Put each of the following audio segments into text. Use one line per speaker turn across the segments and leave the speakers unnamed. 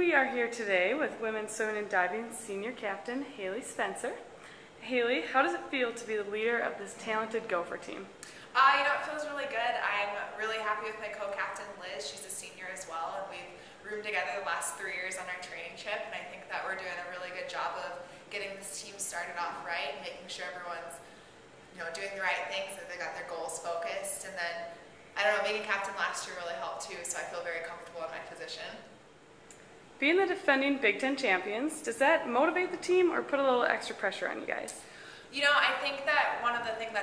We are here today with women's swimming and diving senior captain Haley Spencer. Haley, how does it feel to be the leader of this talented Gopher team?
It feels really good. I'm really happy with my co-captain Liz. She's a senior as well, and we've roomed together the last 3 years on our training trip, and I think that we're doing a really good job of getting this team started off right and making sure everyone's doing the right things, that they got their goals focused. And then, I don't know, being a captain last year really helped too, so I feel very comfortable in my position.
Being the defending Big Ten champions, does that motivate the team or put a little extra pressure on you guys?
I think that one of the things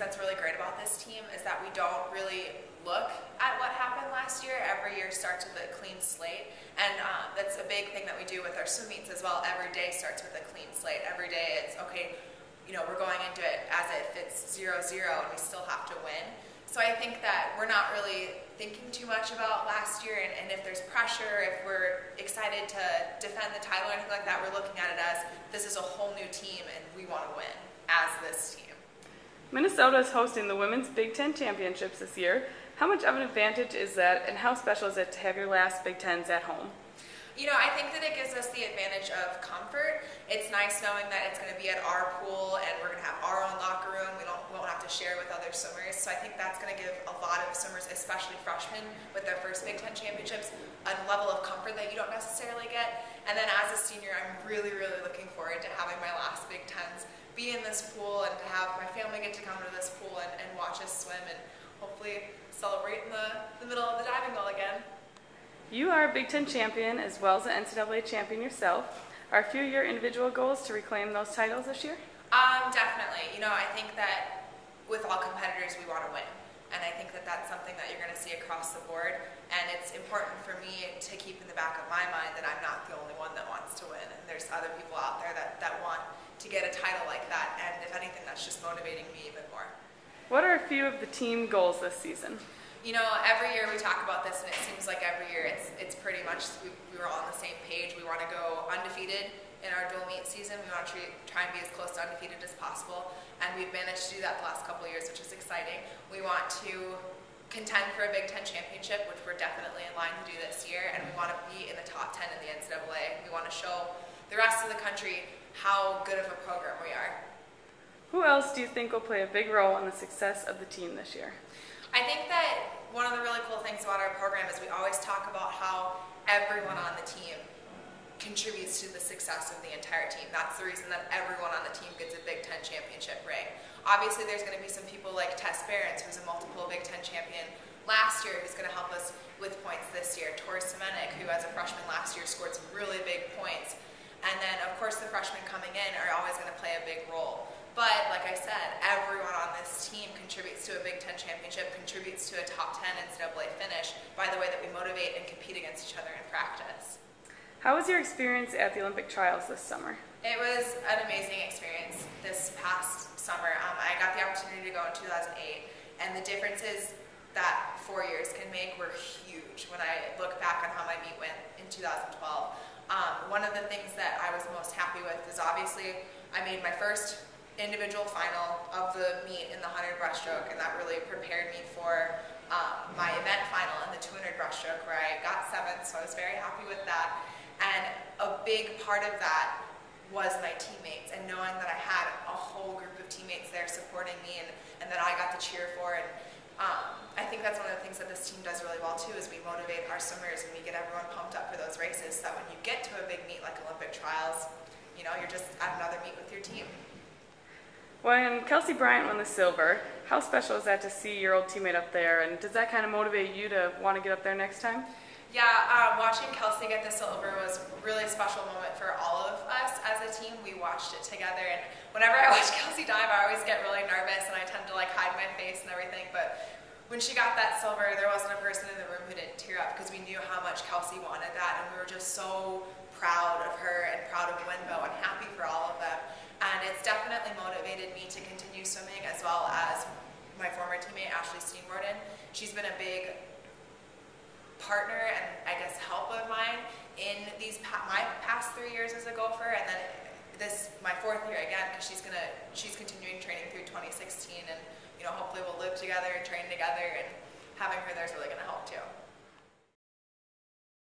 that's really great about this team is that we don't really look at what happened last year. Every year starts with a clean slate, and that's a big thing that we do with our swim meets as well. Every day starts with a clean slate. Every day it's okay, we're going into it as if it's 0-0 and we still have to win. So I think that we're not really thinking too much about last year, and if there's pressure, if we're excited to defend the title or anything like that, we're looking at it as this is a whole new team and we want to win as this team.
Minnesota is hosting the Women's Big Ten Championships this year. How much of an advantage is that, and how special is it to have your last Big Tens at home?
I think that it gives us the advantage of comfort. It's nice knowing that it's going to be at our pool and we're going to have our own locker room. We won't have to share with other swimmers. So I think that's going to give a lot of swimmers, especially freshmen with their first Big Ten championships, a level of comfort that you don't necessarily get. And then as a senior, I'm really, really looking forward to having my last Big Tens be in this pool and to have my family get to come to this pool and watch us swim and hopefully celebrate in the middle of the diving bowl again.
You are a Big Ten champion as well as an NCAA champion yourself. Are a few of your individual goals to reclaim those titles this year?
Definitely. I think that with all competitors, we want to win. And I think that that's something that you're going to see across the board. And it's important for me to keep in the back of my mind that I'm not the only one that wants to win. And there's other people out there that want to get a title like that. And if anything, that's just motivating me even more.
What are a few of the team goals this season?
Every year we talk about this, and it seems like every year it's pretty much we were all on the same page. We want to go undefeated in our dual meet season. We want to try and be as close to undefeated as possible, and we've managed to do that the last couple of years, which is exciting. We want to contend for a Big Ten championship, which we're definitely in line to do this year, and we want to be in the top 10 in the NCAA. We want to show the rest of the country how good of a program we are.
Who else do you think will play a big role in the success of the team this year?
I think that one of the really cool things about our program is we always talk about how everyone on the team contributes to the success of the entire team. That's the reason that everyone on the team gets a Big Ten championship ring. Obviously, there's going to be some people like Tess Behrens, who's a multiple Big Ten champion last year, who's going to help us with points this year. Tori Semenik, who as a freshman last year scored some really big points. And then, of course, the freshmen coming in are always going to play a big role. But, like I said, everyone on this team contributes to a Big Ten championship, contributes to a top 10 NCAA finish by the way that we motivate and compete against each other in practice.
How was your experience at the Olympic trials this summer?
It was an amazing experience this past summer. I got the opportunity to go in 2008, and the differences that 4 years can make were huge when I look back on how my meet went in 2012. One of the things that I was most happy with is obviously I made my first individual final of the meet in the 100 breaststroke, and that really prepared me for my event final in the 200 breaststroke, where I got 7th, so I was very happy with that. And a big part of that was my teammates, and knowing that I had a whole group of teammates there supporting me and that I got to cheer for. And I think that's one of the things that this team does really well too, is we motivate our swimmers and we get everyone pumped up for those races, so that when you get to a big meet like Olympic trials, you're just at another meet with your team.
When Kelsey Bryant won the silver, how special is that to see your old teammate up there, and does that kind of motivate you to want to get up there next time?
Yeah, watching Kelsey get the silver was a really special moment for all of us as a team. We watched it together, and whenever I watch Kelsey dive, I always get really nervous and I tend to hide my face and everything, but when she got that silver, there wasn't a person in the room who didn't tear up, because we knew how much Kelsey wanted that, and we were just so proud of her and proud of Winbo and happy for all of them. And it's definitely motivated me to continue swimming, as well as my former teammate, Ashley Steenborden. She's been a big partner and, I guess, help of mine in my past 3 years as a Gopher, and then this, my 4th year again, because she's continuing training through 2016, and hopefully we'll live together and train together, and having her there is really going to help too.